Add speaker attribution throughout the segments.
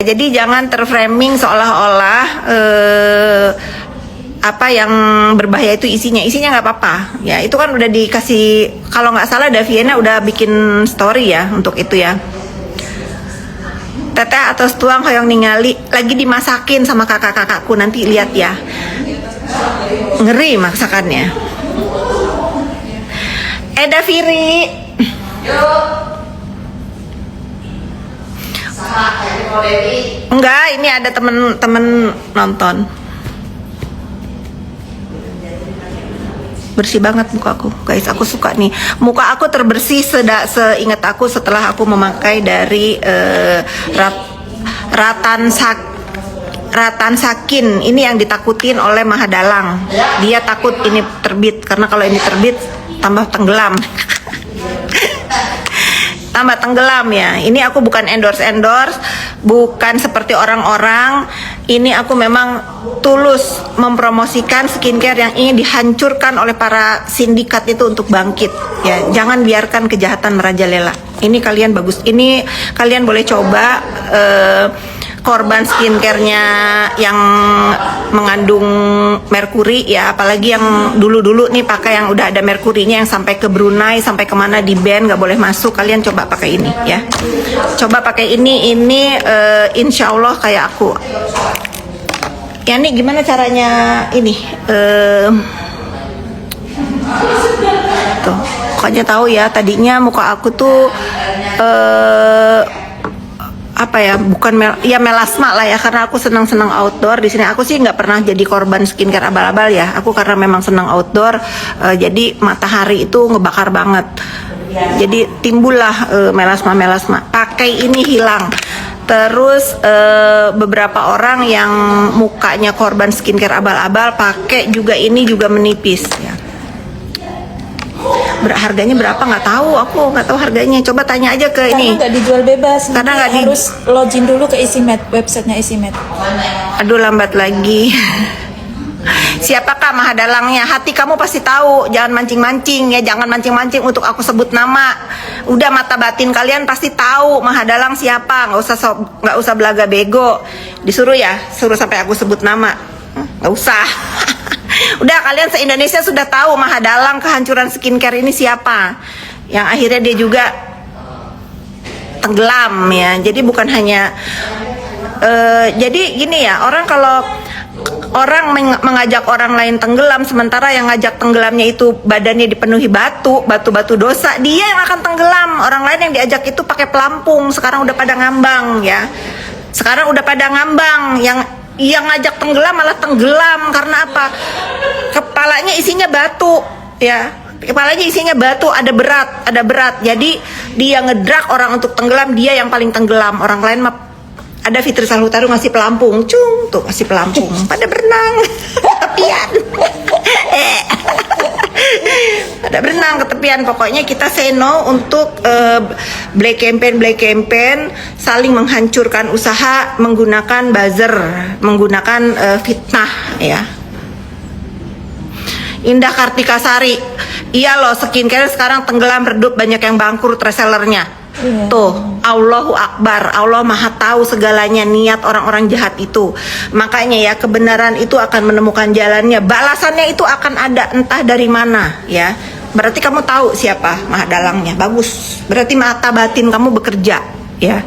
Speaker 1: Jadi jangan terframing seolah-olah apa yang berbahaya itu isinya nggak apa-apa ya. Itu kan udah dikasih, kalau nggak salah Daviena udah bikin story ya untuk itu ya. Teteh atau tuang hoyong ningali lagi dimasakin sama kakak-kakakku, nanti lihat ya, ngeri masakannya. Daviri enggak, ini ada temen-temen nonton. Bersih banget muka aku, guys. Aku suka nih, muka aku terbersih seingat aku setelah aku memakai dari Ratan Sakin. Ini yang ditakutin oleh Mahadalang. Dia takut ini terbit, karena kalau ini terbit tambah tenggelam. Tambah tenggelam ya. Ini aku bukan endorse, bukan seperti orang-orang. Ini aku memang tulus mempromosikan skincare yang ingin dihancurkan oleh para sindikat itu untuk bangkit ya. Jangan biarkan kejahatan merajalela. Ini kalian bagus. Ini kalian boleh coba korban skincare-nya yang mengandung merkuri ya, apalagi yang dulu-dulu nih pakai yang udah ada merkurinya, yang sampai ke Brunei, sampai kemana di ban, nggak boleh masuk. Kalian coba pakai ini ya, coba pakai ini insya Allah kayak aku ya. Nih gimana caranya ini tuh, pokoknya tahu ya. Tadinya muka aku tuh apa ya, bukan melasma lah ya, karena aku senang outdoor. Di sini aku sih nggak pernah jadi korban skincare abal-abal ya. Aku karena memang senang outdoor, jadi matahari itu ngebakar banget. Jadi timbullah melasma. Pakai ini hilang. Terus beberapa orang yang mukanya korban skincare abal-abal pakai juga ini juga menipis ya. Harganya berapa nggak tahu, aku nggak tahu harganya. Coba tanya aja ke ini.
Speaker 2: Karena nggak dijual bebas.
Speaker 1: Karena nggak
Speaker 2: harus login dulu ke Isimed, websitenya Isimed.
Speaker 1: Aduh, lambat lagi. Siapakah Mahadalangnya? Hati kamu pasti tahu. Jangan mancing-mancing ya, jangan mancing-mancing untuk aku sebut nama. Udah, mata batin kalian pasti tahu Mahadalang siapa. Nggak usah belaga bego. Disuruh ya, suruh sampai aku sebut nama. Nggak usah. Udah, kalian se-Indonesia sudah tahu Mahadalang kehancuran skincare ini siapa. Yang akhirnya dia juga tenggelam ya. Jadi bukan hanya jadi gini ya, orang kalau orang mengajak orang lain tenggelam, sementara yang ngajak tenggelamnya itu badannya dipenuhi batu dosa, dia yang akan tenggelam. Orang lain yang diajak itu pakai pelampung, sekarang udah pada ngambang ya. Sekarang udah pada ngambang, yang ngajak tenggelam malah tenggelam. Karena apa? Kepalanya isinya batu ya. Kepalanya isinya batu, ada berat. Jadi dia ngedrak orang untuk tenggelam, dia yang paling tenggelam. Orang lain mah, ada Fitri Salhutaru ngasih pelampung, cung tuh ngasih pelampung, pada berenang ke tepian. Pada berenang ke tepian. Pokoknya kita say no untuk black campaign, saling menghancurkan usaha menggunakan buzzer, menggunakan fitnah ya. Indah Kartikasari, iya loh, skincare sekarang tenggelam redup, banyak yang bangkrut resellernya. Tuh, Allahu Akbar, Allah Maha tahu segalanya, niat orang-orang jahat itu. Makanya ya, kebenaran itu akan menemukan jalannya, balasannya itu akan ada entah dari mana ya. Berarti kamu tahu siapa Mahadalangnya, bagus. Berarti mata batin kamu bekerja ya.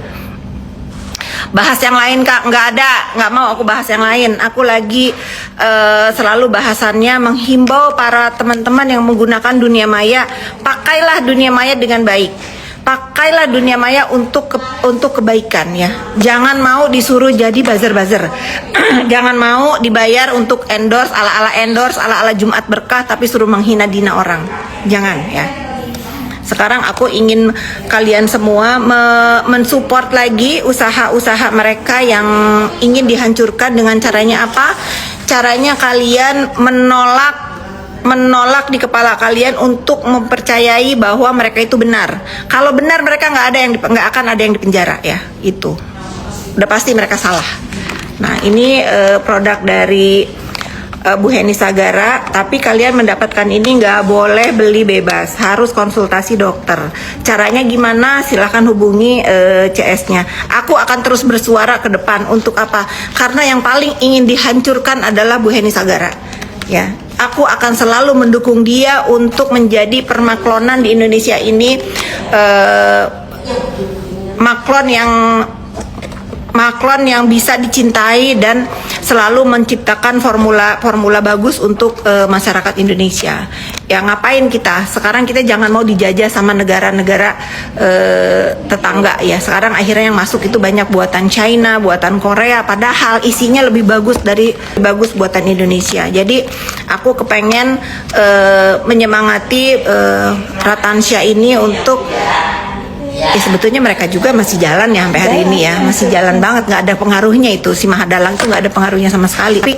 Speaker 1: Bahas yang lain Kak, nggak mau aku bahas yang lain. Aku lagi selalu bahasannya menghimbau para teman-teman yang menggunakan dunia maya, pakailah dunia maya dengan baik. Pakailah dunia maya untuk kebaikan ya. Jangan mau disuruh jadi buzzer. Jangan mau dibayar untuk endorse ala Jumat Berkah, tapi suruh menghina dina orang. Jangan ya. Sekarang aku ingin kalian semua mensupport lagi usaha-usaha mereka yang ingin dihancurkan. Dengan caranya apa? Caranya kalian menolak di kepala kalian untuk mempercayai bahwa mereka itu benar. Kalau benar, mereka nggak akan ada yang dipenjara ya. Itu udah pasti mereka salah. Nah, ini produk dari Bu Heni Sagara, tapi kalian mendapatkan ini nggak boleh beli bebas, harus konsultasi dokter. Caranya gimana? Silahkan hubungi CS-nya. Aku akan terus bersuara ke depan untuk apa? Karena yang paling ingin dihancurkan adalah Bu Heni Sagara. Ya, aku akan selalu mendukung dia untuk menjadi permaklonan di Indonesia ini, maklon yang bisa dicintai dan selalu menciptakan formula bagus untuk masyarakat Indonesia. Ya ngapain kita? Sekarang kita jangan mau dijajah sama negara-negara tetangga ya. Sekarang akhirnya yang masuk itu banyak buatan China, buatan Korea, padahal isinya lebih bagus buatan Indonesia. Jadi aku kepengen menyemangati Ratansyah ini untuk sebetulnya mereka juga masih jalan ya sampai hari ini ya, masih jalan banget, nggak ada pengaruhnya itu, si Mahadalang itu nggak ada pengaruhnya sama sekali. Tapi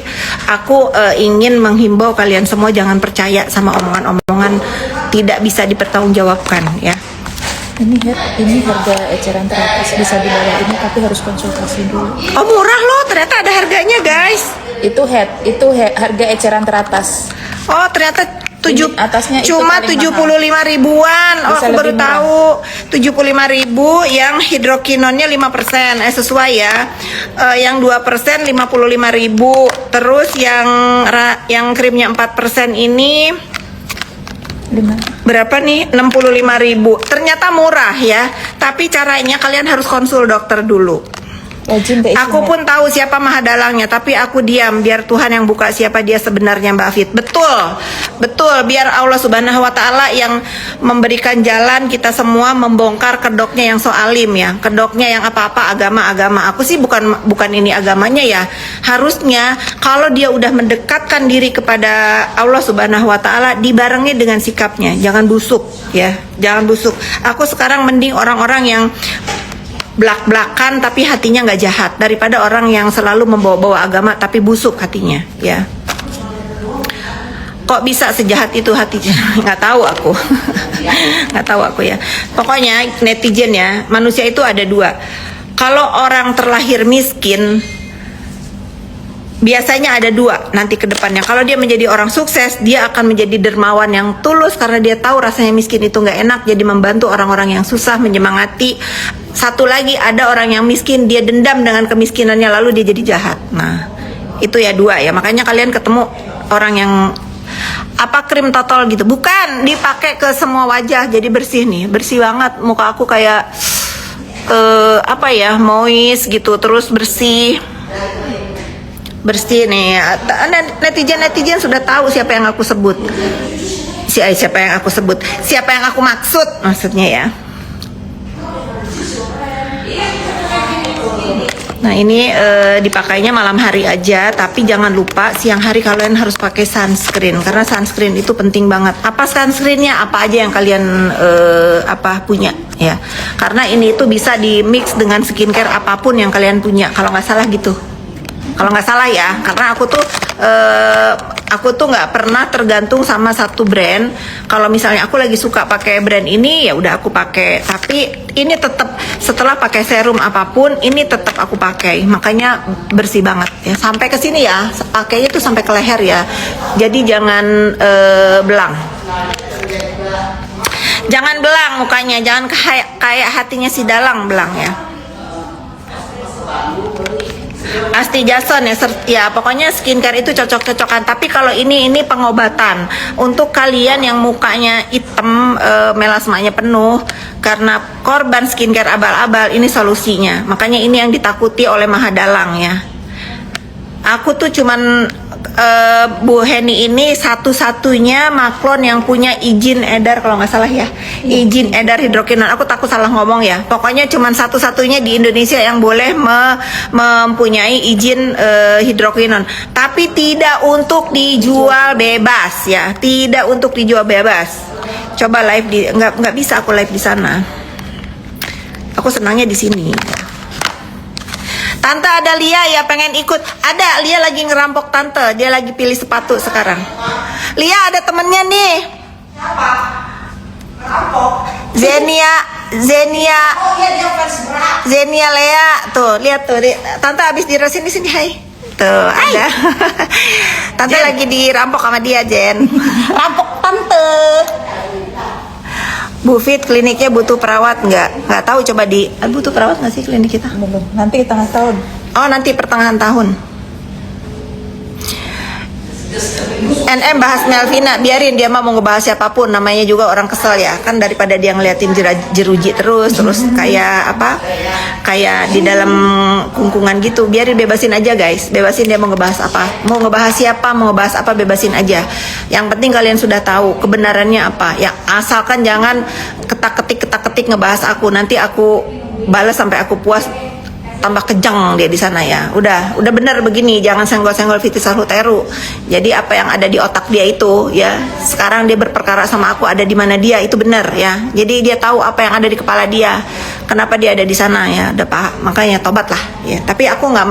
Speaker 1: aku ingin menghimbau kalian semua jangan percaya sama omongan-omongan tidak bisa dipertanggungjawabkan ya.
Speaker 2: Ini harga eceran teratas bisa di bawah ini, tapi harus konsultasi dulu.
Speaker 1: Oh murah loh, ternyata ada harganya guys.
Speaker 2: Itu harga eceran teratas.
Speaker 1: Oh ternyata
Speaker 2: atasnya
Speaker 1: cuma 75 ribuan. Oh
Speaker 2: bisa
Speaker 1: aku baru
Speaker 2: murah.
Speaker 1: tahu 75.000 yang hidrokinonnya 5%, sesuai ya. Yang 2% 55.000. Terus yang krimnya 4% ini
Speaker 2: 5.
Speaker 1: berapa nih? 65.000. Ternyata murah ya. Tapi caranya kalian harus konsul dokter dulu.
Speaker 2: Rajin ke
Speaker 1: Aku pun tahu siapa Mahadalangnya, tapi aku diam biar Tuhan yang buka siapa dia sebenarnya, Mbak Afid. Betul, biar Allah Subhanahu wa Ta'ala yang memberikan jalan kita semua membongkar kedoknya yang so alim ya, kedoknya yang apa-apa agama. Aku sih bukan ini agamanya ya. Harusnya kalau dia udah mendekatkan diri kepada Allah Subhanahu wa Ta'ala, dibarengi dengan sikapnya, jangan busuk ya, jangan busuk. Aku sekarang mending orang-orang yang belak-belakan tapi hatinya nggak jahat daripada orang yang selalu membawa-bawa agama tapi busuk hatinya ya. Kok bisa sejahat itu hatinya? Nggak tahu aku. Nggak tahu aku ya. Pokoknya netizen ya, manusia itu ada dua. Kalau orang terlahir miskin, biasanya ada dua nanti ke depannya. Kalau dia menjadi orang sukses, dia akan menjadi dermawan yang tulus karena dia tahu rasanya miskin itu nggak enak, jadi membantu orang-orang yang susah, menyemangati. Satu lagi, ada orang yang miskin, dia dendam dengan kemiskinannya lalu dia jadi jahat. Nah itu ya dua ya. Makanya kalian ketemu orang yang apa krim totol gitu, bukan dipakai ke semua wajah jadi bersih nih, bersih banget. Muka aku kayak apa ya, moist gitu, terus bersih nih. Netizen sudah tahu siapa yang aku sebut, siapa yang aku maksud maksudnya ya. Nah ini dipakainya malam hari aja, tapi jangan lupa siang hari kalian harus pakai sunscreen karena sunscreen itu penting banget. Apa sunscreennya? Apa aja yang kalian punya ya? Karena ini itu bisa di mix dengan skincare apapun yang kalian punya. Kalau nggak salah gitu. Kalau nggak salah ya, karena aku tuh nggak pernah tergantung sama satu brand. Kalau misalnya aku lagi suka pakai brand ini, ya udah aku pakai. Tapi ini tetap setelah pakai serum apapun, ini tetap aku pakai. Makanya bersih banget ya. Sampai ke sini ya, pakainya tuh sampai ke leher ya. Jadi jangan belang. Jangan belang mukanya, jangan kayak hatinya si Dalang belang ya. Asti Jason ya, pokoknya skincare itu cocok-cocokan. Tapi kalau ini pengobatan untuk kalian yang mukanya hitam, melasmanya penuh karena korban skincare abal-abal, ini solusinya. Makanya ini yang ditakuti oleh Mahadalang ya. Aku tuh cuman Bu Heni ini satu-satunya maklon yang punya izin edar, kalau nggak salah ya, izin edar hidrokinon. Aku takut salah ngomong ya. Pokoknya cuman satu-satunya di Indonesia yang boleh mempunyai izin hidrokinon. Tapi tidak untuk dijual bebas ya, tidak untuk dijual bebas. Coba live nggak bisa aku live di sana. Aku senangnya di sini. Tante ada Lia ya pengen ikut. Ada, Lia lagi ngerampok tante. Dia lagi pilih sepatu sekarang. Lia ada temennya nih. Siapa? Ngerampok? Zenia. Oh iya dia fans berat. Zenia Lea. Tuh lihat tuh. Tante habis diresin di sini. Hai. Tuh ada. Tante lagi dirampok sama dia, Jen. Rampok tante. Bu Fit, kliniknya butuh perawat nggak? Nggak tahu, coba butuh perawat nggak sih klinik kita?
Speaker 2: Belum. Nanti tengah tahun.
Speaker 1: Oh, nanti pertengahan tahun. NM bahas Melvina, biarin dia mau ngebahas siapapun, namanya juga orang kesel ya kan, daripada dia ngeliatin jeruji terus kayak apa, kayak di dalam kungkungan gitu. Biarin, bebasin aja guys, bebasin dia mau ngebahas apa, mau ngebahas siapa, mau ngebahas apa, bebasin aja. Yang penting kalian sudah tahu kebenarannya apa ya, asalkan jangan ketak-ketik ngebahas aku, nanti aku balas sampai aku puas, tambah kejang dia di sana ya. Udah benar begini, jangan senggol-senggol Fiti Sarhuteru. Jadi apa yang ada di otak dia itu ya, sekarang dia berperkara sama aku ada di mana dia, itu benar ya. Jadi dia tahu apa yang ada di kepala dia, kenapa dia ada di sana ya. Udah Pak, makanya tobat lah ya. Tapi aku nggak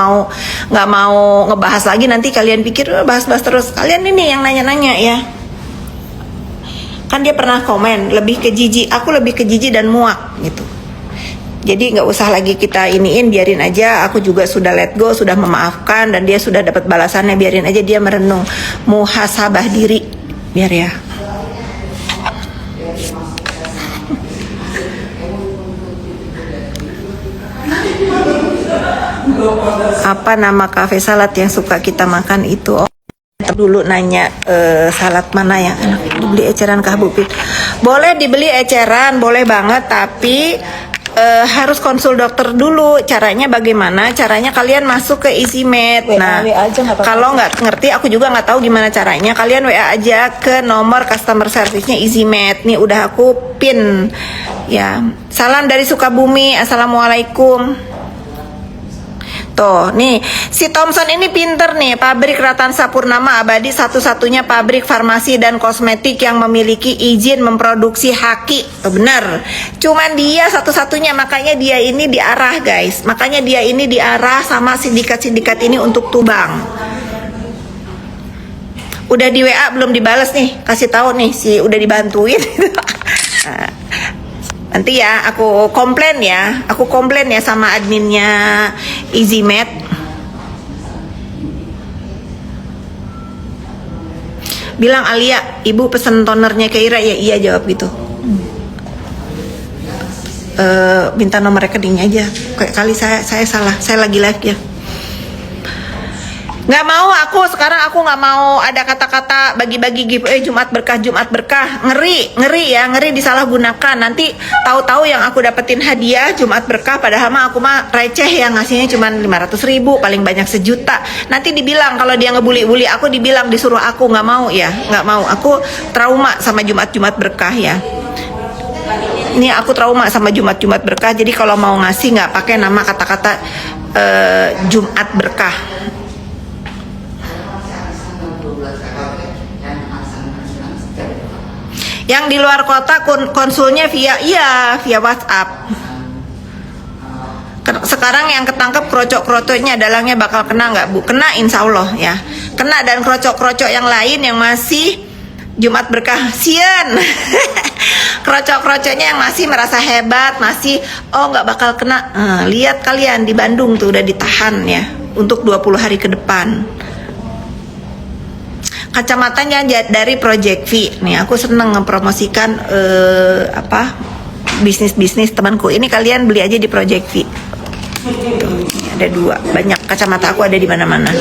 Speaker 1: mau ngebahas lagi, nanti kalian pikir bahas-bahas terus. Kalian ini yang nanya-nanya ya. Kan dia pernah komen lebih ke jijik, aku lebih ke jijik dan muak gitu. Jadi nggak usah lagi kita iniin, biarin aja. Aku juga sudah let go, sudah memaafkan, dan dia sudah dapat balasannya. Biarin aja dia merenung, muhasabah diri, biar ya. Apa nama kafe salad yang suka kita makan itu? Oh, dulu nanya salad mana yang enak dibeli eceran kah Bu Pit? Boleh dibeli eceran, boleh banget, tapi harus konsul dokter dulu. Caranya bagaimana? Caranya kalian masuk ke EasyMed. Nah, kalau nggak ngerti, aku juga nggak tahu gimana caranya. Kalian WA aja ke nomor customer service-nya EasyMed. Nih udah aku pin ya. Salam dari Sukabumi. Assalamualaikum. Tuh, nih si Thompson ini pinter nih, pabrik Ratansa Purnama Abadi, satu-satunya pabrik farmasi dan kosmetik yang memiliki izin memproduksi haki. Tuh, bener. Cuman dia satu-satunya, makanya dia ini diarah guys. Makanya dia ini diarah sama sindikat-sindikat ini untuk tubang. Udah di WA belum dibales nih, kasih tahu nih si udah dibantuin. Nanti ya aku komplain ya sama adminnya EasyMed. Bilang Alia, ibu pesen tonernya ke Ira ya, iya jawab gitu. Minta nomor rekeningnya aja. Kayak kali saya salah, saya lagi live ya. Nggak mau aku sekarang, aku nggak mau ada kata-kata bagi-bagi giveaway Jumat berkah, ngeri disalahgunakan. Nanti tahu-tahu yang aku dapetin hadiah Jumat berkah, padahal mah aku mah receh, yang ngasihnya cuma 500.000, paling banyak 1 juta. Nanti dibilang kalau dia ngebuli-buli aku, dibilang disuruh aku, nggak mau ya, nggak mau. Aku trauma sama Jumat berkah ya. Ini aku trauma sama Jumat berkah. Jadi kalau mau ngasih nggak pakai nama kata-kata Jumat berkah. Yang di luar kota konsulnya via WhatsApp. Sekarang yang ketangkep krocok-krocoknya, dalangnya bakal kena nggak Bu? Kena insya Allah ya. Kena, dan krocok-krocok yang lain yang masih Jumat berkah sian. Krocok-krocoknya yang masih merasa hebat, masih nggak bakal kena. Lihat kalian di Bandung tuh udah ditahan ya untuk 20 hari ke depan. Kacamatanya dari Project V. Nih aku seneng ngepromosikan bisnis temanku. Ini kalian beli aja di Project V. Tuh, ini ada 2, banyak kacamata aku ada di mana-mana.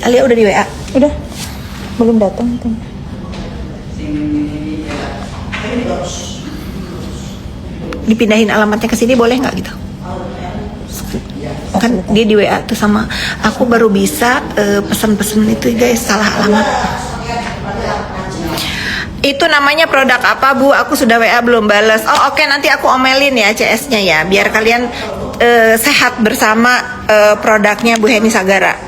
Speaker 1: Alia udah di WA?
Speaker 2: Udah. Belum datang katanya.
Speaker 1: Dipindahin alamatnya ke sini boleh nggak gitu? Kan dia di WA tuh sama aku, baru bisa pesan-pesan itu guys, salah alamat. Itu namanya produk apa Bu? Aku sudah WA belum balas. Oh oke, nanti aku omelin ya CS-nya ya, biar kalian sehat bersama produknya Bu Heni Sagara.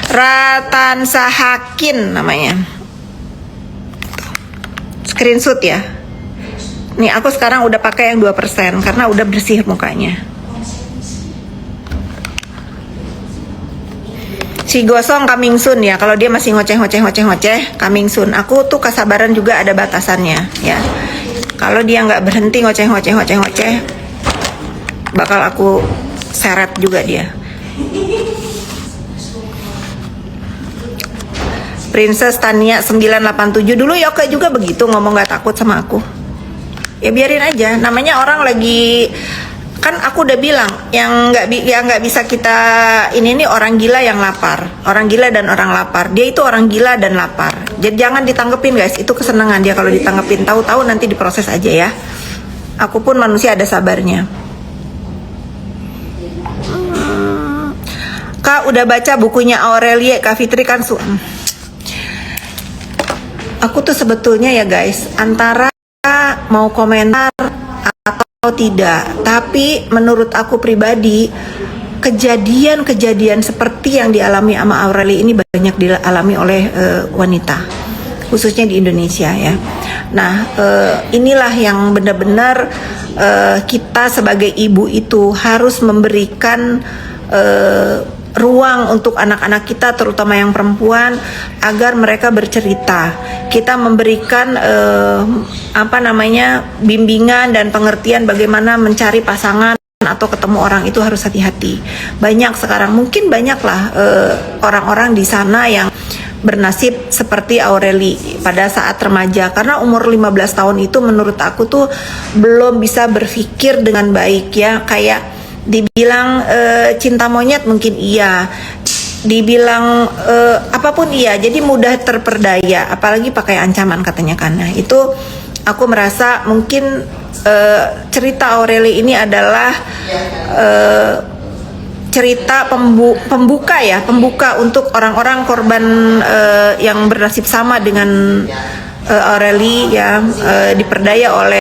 Speaker 1: Ratansa Hakin namanya. Screenshot ya. Nih aku sekarang udah pakai yang 2% karena udah bersih mukanya. Si gosong coming soon ya. Kalau dia masih ngoceh coming soon. Aku tuh kesabaran juga ada batasannya ya. Kalau dia nggak berhenti ngoceh bakal aku terseret juga dia. Princess Tania 987 dulu Yoka juga begitu ngomong gak takut sama aku. Ya biarin aja, namanya orang lagi, kan aku udah bilang yang nggak bisa kita ini nih orang gila yang lapar, orang gila dan orang lapar. Dia itu orang gila dan lapar. Jadi jangan ditanggepin guys, itu kesenangan dia kalau ditanggepin. Tahu-tahu nanti diproses aja ya. Aku pun manusia ada sabarnya. Kak udah baca bukunya Aurelie, Kak Fitri kan aku tuh sebetulnya ya guys, antara mau komentar atau tidak, tapi menurut aku pribadi kejadian-kejadian seperti yang dialami sama Aurelie ini banyak dialami oleh wanita, khususnya di Indonesia ya. Nah inilah yang benar-benar kita sebagai ibu itu harus memberikan ruang untuk anak-anak kita, terutama yang perempuan, agar mereka bercerita. Kita memberikan bimbingan dan pengertian bagaimana mencari pasangan atau ketemu orang itu harus hati-hati. Banyak sekarang, mungkin banyaklah orang-orang di sana yang bernasib seperti Aurelie pada saat remaja, karena umur 15 tahun itu menurut aku tuh belum bisa berpikir dengan baik ya. Kayak dibilang cinta monyet mungkin iya, dibilang apapun iya, jadi mudah terperdaya, apalagi pakai ancaman katanya. Karena itu aku merasa mungkin cerita Aurelie ini adalah cerita pembuka untuk orang-orang korban yang bernasib sama dengan Aurelie ya, diperdaya oleh